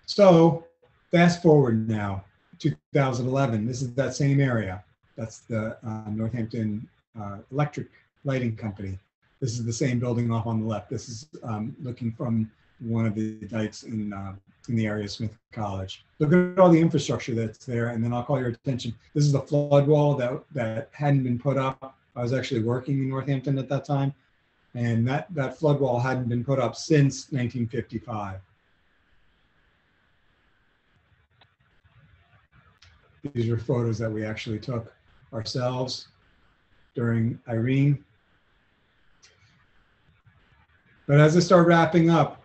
So fast forward now, 2011. This is that same area. That's the Northampton Electric Lighting Company. This is the same building off on the left. This is looking from one of the dikes in the area of Smith College. Look at all the infrastructure that's there, and then I'll call your attention. This is the flood wall that hadn't been put up. I was actually working in Northampton at that time, and that flood wall hadn't been put up since 1955. These are photos that we actually took ourselves during Irene. But as I start wrapping up,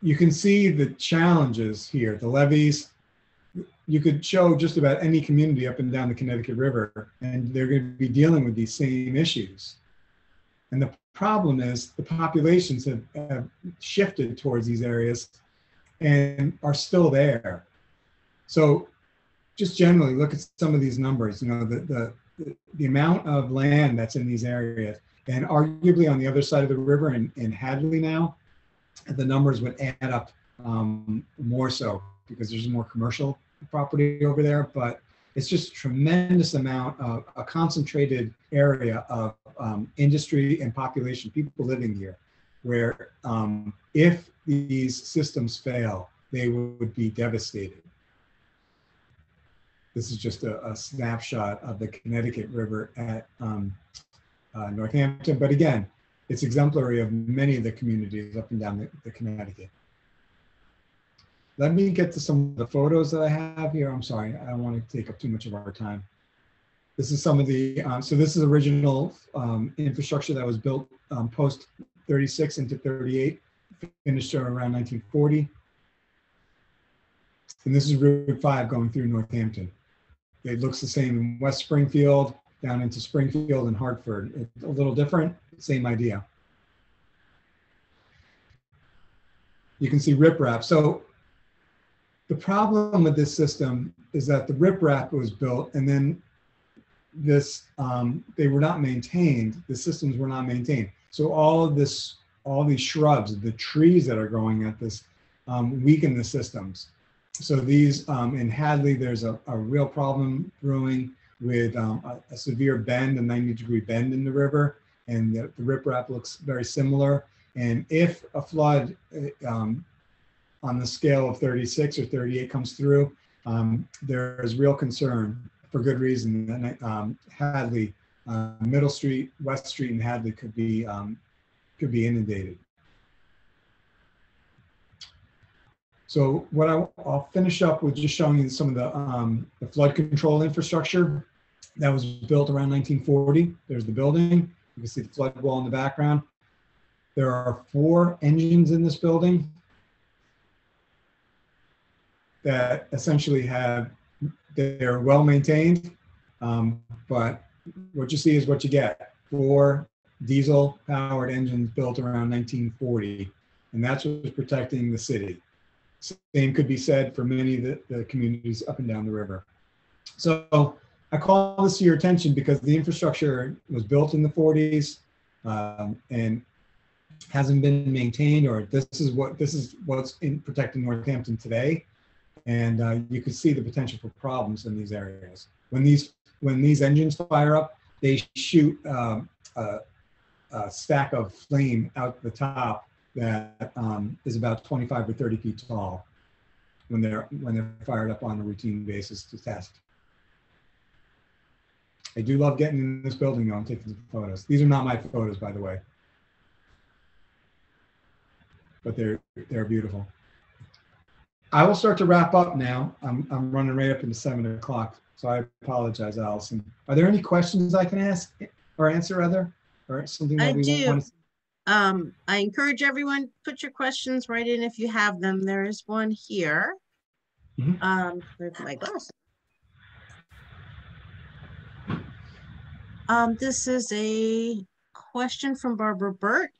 you can see the challenges here, the levees. You could show just about any community up and down the Connecticut River, and they're going to be dealing with these same issues. And the problem is the populations have shifted towards these areas and are still there. So just generally look at some of these numbers, the amount of land that's in these areas, and arguably on the other side of the river in Hadley now, the numbers would add up more so because there's more commercial property over there, but it's just a tremendous amount of a concentrated area of industry and population, people living here, where if these systems fail, they would be devastated. This is just a snapshot of the Connecticut River at Northampton, but again, it's exemplary of many of the communities up and down the Connecticut. Let me get to some of the photos that I have here. I'm sorry, I don't want to take up too much of our time. This is some of the, so this is original infrastructure that was built post 36 into 38, finished around 1940. And this is Route 5 going through Northampton. It looks the same in West Springfield, down into Springfield and Hartford. It's a little different, same idea. You can see riprap. So the problem with this system is that the riprap was built and then this, they were not maintained. The systems were not maintained. So all these shrubs, the trees that are growing at this weaken the systems. So these, in Hadley, there's a real problem brewing with a severe bend, a 90-degree bend in the river, and the riprap looks very similar. And if a flood on the scale of 36 or 38 comes through, there is real concern for good reason that Hadley, Middle Street, West Street, and Hadley could be inundated. So what I'll finish up with just showing you some of the flood control infrastructure that was built around 1940. There's the building. You can see the flood wall in the background. There are 4 engines in this building that essentially they're well maintained, but what you see is what you get. 4 diesel powered engines built around 1940, and that's what was protecting the city. Same could be said for many of the communities up and down the river. So I call this to your attention because the infrastructure was built in the 40s and hasn't been maintained, or this is what's in protecting Northampton today. And you can see the potential for problems in these areas. When these engines fire up, they shoot a stack of flame out the top that is about 25 or 30 feet tall when they're fired up on a routine basis to test. I do love getting in this building though and taking some photos. These are not my photos, by the way, but they're beautiful. I will start to wrap up now. I'm running right up into 7 o'clock. So I apologize, Allison. Are there any questions I can ask or answer rather, or something
I
that we
do.
want to?
I encourage everyone, put your questions right in if you have them. There is one here. Where's my glasses? This is a question from Barbara Burt.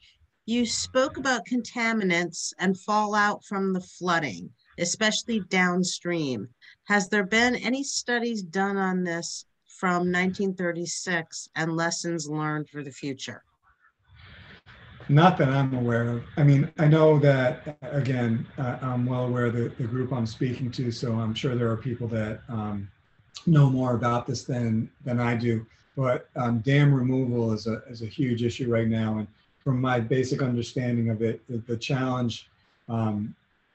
You spoke about contaminants and fallout from the flooding, especially downstream. Has there been any studies done on this from 1936 and lessons learned for the future?
Not that I'm aware of. I mean, I know that, again, I'm well aware of the group I'm speaking to, so I'm sure there are people that know more about this than I do. But dam removal is a huge issue right now. And from my basic understanding of it, the challenge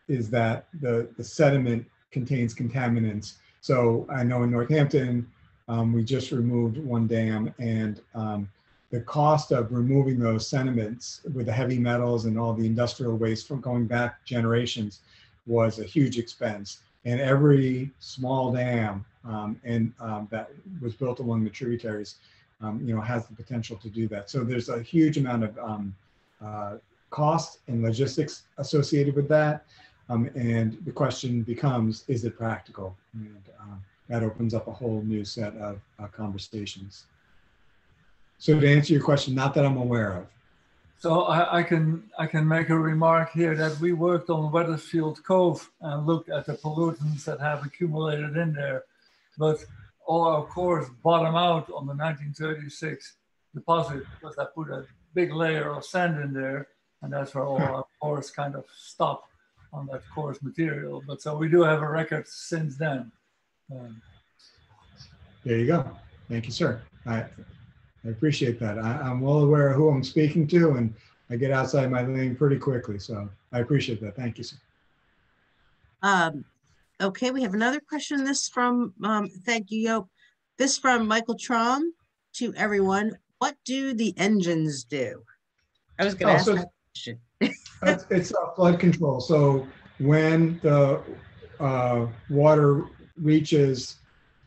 is that the sediment contains contaminants. So I know in Northampton, we just removed one dam, and the cost of removing those sediments with the heavy metals and all the industrial waste from going back generations was a huge expense. And every small dam that was built along the tributaries, has the potential to do that. So there's a huge amount of cost and logistics associated with that. And the question becomes, is it practical? And that opens up a whole new set of conversations. So to answer your question, not that I'm aware of.
So I can make a remark here that we worked on Wethersfield Cove and looked at the pollutants that have accumulated in there, but all our cores bottom out on the 1936 deposit because I put a big layer of sand in there, and that's where all our cores kind of stop on that coarse material. But so we do have a record since then.
There you go. Thank you, sir. I appreciate that. I'm well aware of who I'm speaking to, and I get outside my lane pretty quickly. So I appreciate that. Thank you, sir.
Okay, we have another question. This from, thank you, Yope. This from Michael Trom to everyone. What do the engines do? I was going to ask that question.
It's flood control. So when the water reaches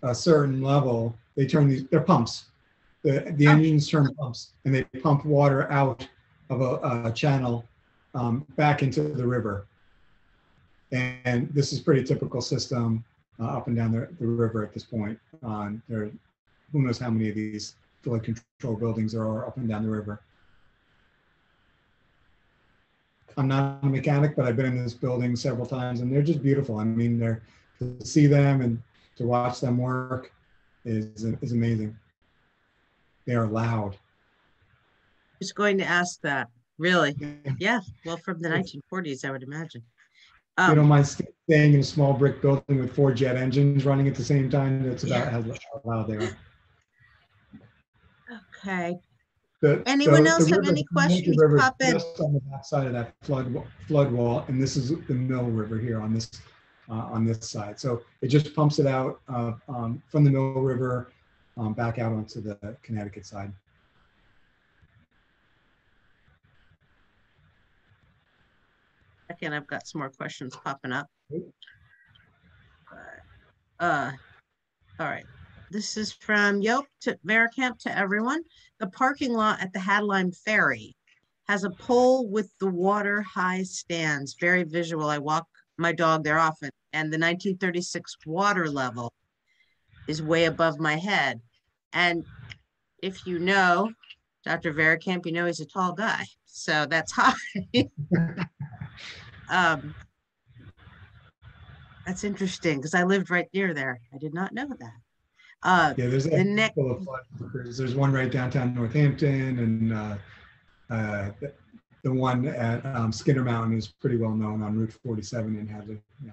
a certain level, they turn they're pumps. The engines turn pumps, and they pump water out of a channel back into the river. And this is pretty typical system up and down the river at this point. There, who knows how many of these flood control buildings there are up and down the river. I'm not a mechanic, but I've been in this building several times, and they're just beautiful. I mean, to see them and to watch them work is amazing. They are loud.
I was going to ask that. Really? Yeah. Well, from the 1940s, I would imagine.
You don't mind staying in a small brick building with 4 jet engines running at the same time? That's about how loud they are.
Okay. Anyone else have any questions? Pop in.
Just on the back side of that flood wall, and this is the Mill River here on this side. So it just pumps it out from the Mill River back out onto the Connecticut side.
Again, I've got some more questions popping up. All right. This is from Yope to Vericamp to everyone. The parking lot at the Hadline Ferry has a pole with the water high stands. Very visual. I walk my dog there often. And the 1936 water level is way above my head. And if you know Dr. Vericamp, you know he's a tall guy. So that's high. That's interesting because I lived right near there. I did not know that.
Yeah, there's a couple of flood markers. There's one right downtown Northampton, and the one at Skinner Mountain is pretty well known on Route 47 in Hadley. Yeah.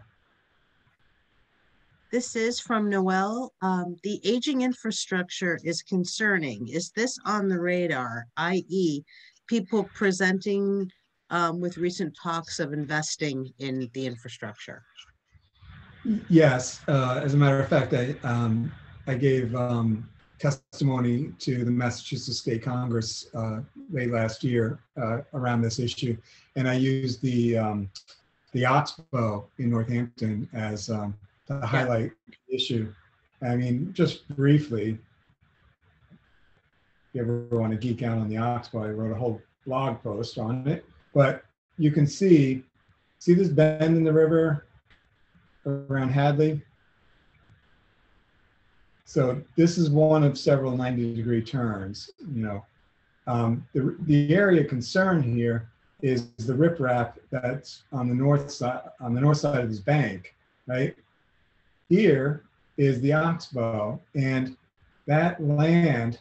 This is from Noel. The aging infrastructure is concerning. Is this on the radar, i.e., people presenting with recent talks of investing in the infrastructure?
Yes, as a matter of fact, I gave testimony to the Massachusetts State Congress late last year around this issue, and I used the Oxbow in Northampton as to highlight the issue. I mean, just briefly, if you ever want to geek out on the Oxbow, I wrote a whole blog post on it. But you can see this bend in the river around Hadley? So this is one of several 90-degree turns. The area of concern here is the riprap that's on the north side of this bank, right? Here is the Oxbow, and that land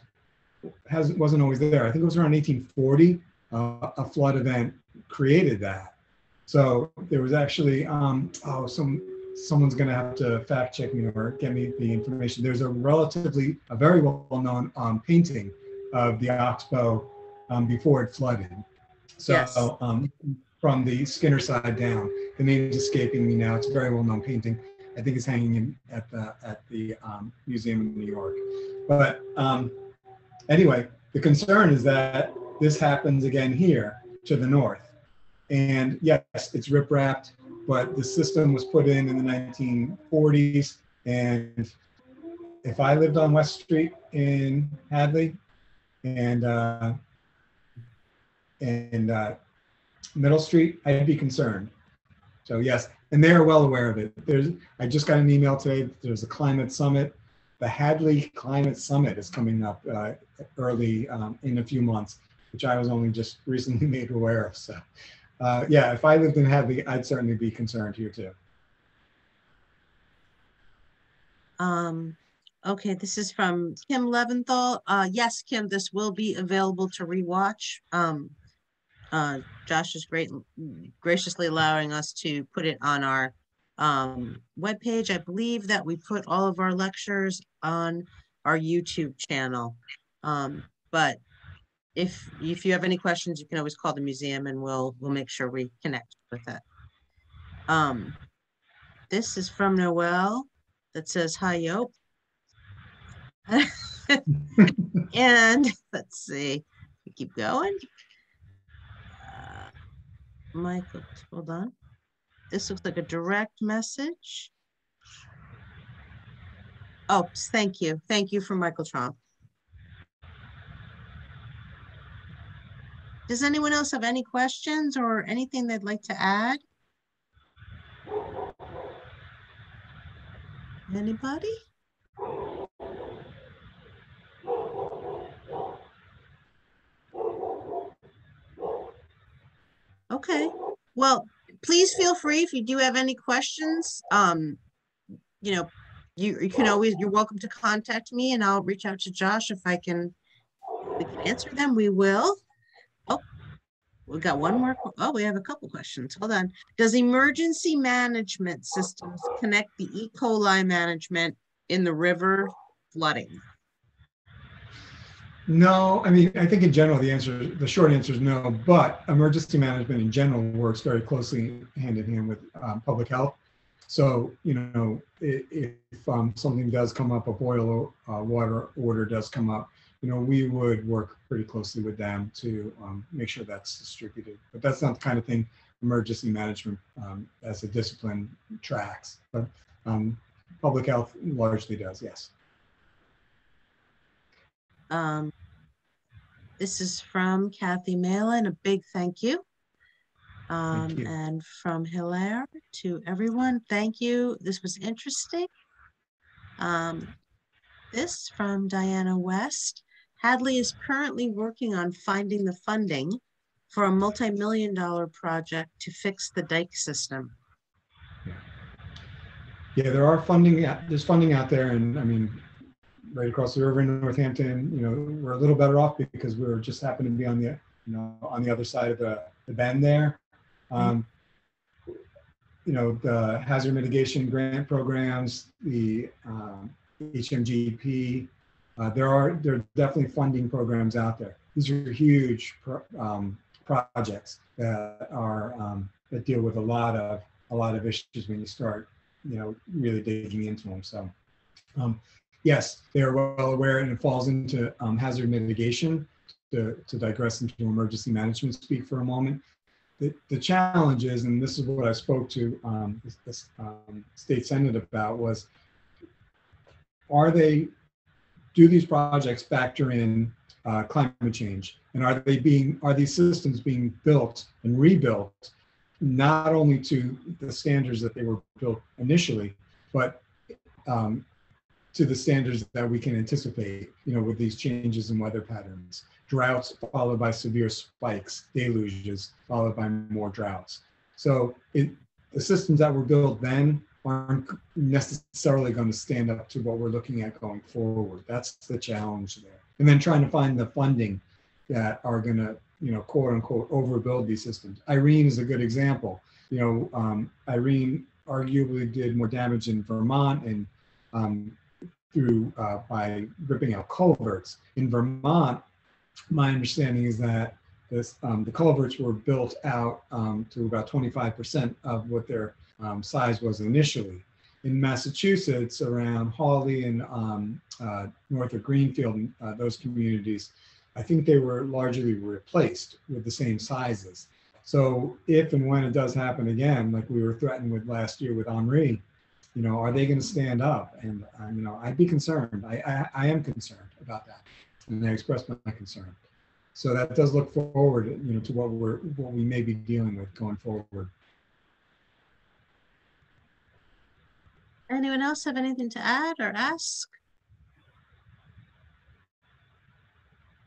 wasn't always there. I think it was around 1840. A flood event created that. So there was actually someone's going to have to fact check me or get me the information. There's a very well-known painting of the Oxbow before it flooded. So
Yes.
From the Skinner side down, the name is escaping me now. It's a very well-known painting. I think it's hanging at the museum in New York. But anyway, the concern is that this happens again here to the north. And yes, it's rip-wrapped, but the system was put in the 1940s. And if I lived on West Street in Hadley and Middle Street, I'd be concerned. So yes, and they are well aware of it. I just got an email today. There's a climate summit. The Hadley Climate Summit is coming up early in a few months, which I was only just recently made aware of. So yeah, if I lived in Hadley, I'd certainly be concerned here too.
Okay, this is from Kim Leventhal. Yes, Kim, this will be available to rewatch. Josh is graciously allowing us to put it on our webpage. I believe that we put all of our lectures on our YouTube channel. But if you have any questions, you can always call the museum and we'll make sure we connect with it. This is from Noel that says, hi, Yope. And let's see, we keep going. Michael, hold on. This looks like a direct message. Oh, thank you. Thank you for Michael Trump. Does anyone else have any questions or anything they'd like to add? Anybody? Okay. Well, please feel free if you do have any questions. You know, you can always, you're welcome to contact me and I'll reach out to Josh if we can answer them, we will. Oh, we got one more. Oh, we have a couple questions. Hold on. Does emergency management systems connect the E. coli management in the river flooding?
No, I mean, I think in general, the short answer is no, but emergency management in general works very closely hand in hand with public health. So, if something does come up, a boil water order does come up, we would work pretty closely with them to make sure that's distributed. But that's not the kind of thing emergency management as a discipline tracks. But public health largely does, yes.
This is from Kathy Malin, a big thank you.
Thank you.
And from Hilaire to everyone, thank you. This was interesting. This from Diana West. Hadley is currently working on finding the funding for a multi-million-dollar project to fix the dike system.
Yeah, there's funding out there, and I mean, right across the river in Northampton, we're a little better off because we're just happen to be on the, on the other side of the bend there. The hazard mitigation grant programs, the HMGP, there are definitely funding programs out there. These are huge projects that are that deal with a lot of issues when you start, really digging into them. So. Yes, they are well aware, and it falls into hazard mitigation. To digress into emergency management speak for a moment, the challenge is, and this is what I spoke to the state senate about, was do these projects factor in climate change? And are these systems being built and rebuilt not only to the standards that they were built initially, but to the standards that we can anticipate, with these changes in weather patterns, droughts followed by severe spikes, deluges followed by more droughts. So the systems that were built then aren't necessarily going to stand up to what we're looking at going forward. That's the challenge there. And then trying to find the funding that are going to, quote unquote, overbuild these systems. Irene is a good example. Irene arguably did more damage in Vermont and by ripping out culverts. In Vermont, my understanding is that the culverts were built out to about 25% of what their size was initially. In Massachusetts, around Hawley and north of Greenfield, those communities, I think they were largely replaced with the same sizes. So if and when it does happen again, like we were threatened with last year with Henri, are they going to stand up? And I'd be concerned. I am concerned about that, and I expressed my concern. So that does look forward, to what we may be dealing with going forward.
Anyone else have anything to add or ask?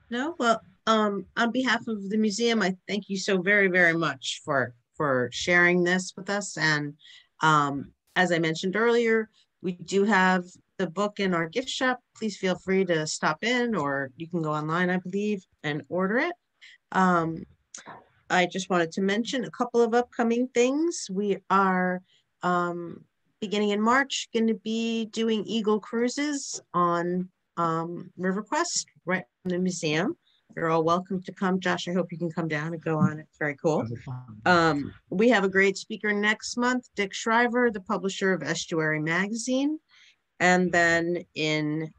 No? Well, on behalf of the museum, I thank you so very, very much for sharing this with us. And as I mentioned earlier, we do have the book in our gift shop. Please feel free to stop in, or you can go online, I believe, and order it. I just wanted to mention a couple of upcoming things. We are beginning in March going to be doing Eagle cruises on River Quest right from the museum. You're all welcome to come. Josh, I hope you can come down and go on it. Very cool. We have a great speaker next month, Dick Shriver, the publisher of Estuary Magazine. And then in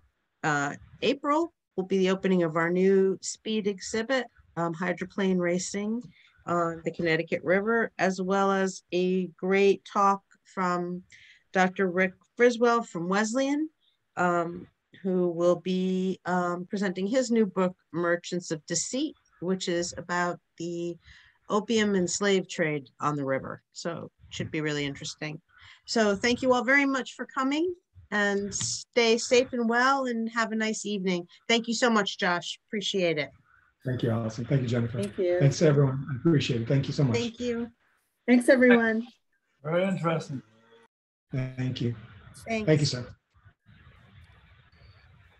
April will be the opening of our new speed exhibit, hydroplane racing on the Connecticut River, as well as a great talk from Dr. Rick Friswell from Wesleyan, who will be presenting his new book, Merchants of Deceit, which is about the opium and slave trade on the river. So it should be really interesting. So thank you all very much for coming, and stay safe and well, and have a nice evening. Thank you so much, Josh. Appreciate it.
Thank you, Allison. Thank you, Jennifer.
Thank you.
Thanks, everyone. I appreciate it. Thank you so much.
Thank you. Thanks, everyone.
Very interesting.
Thank you.
Thanks.
Thank you, sir.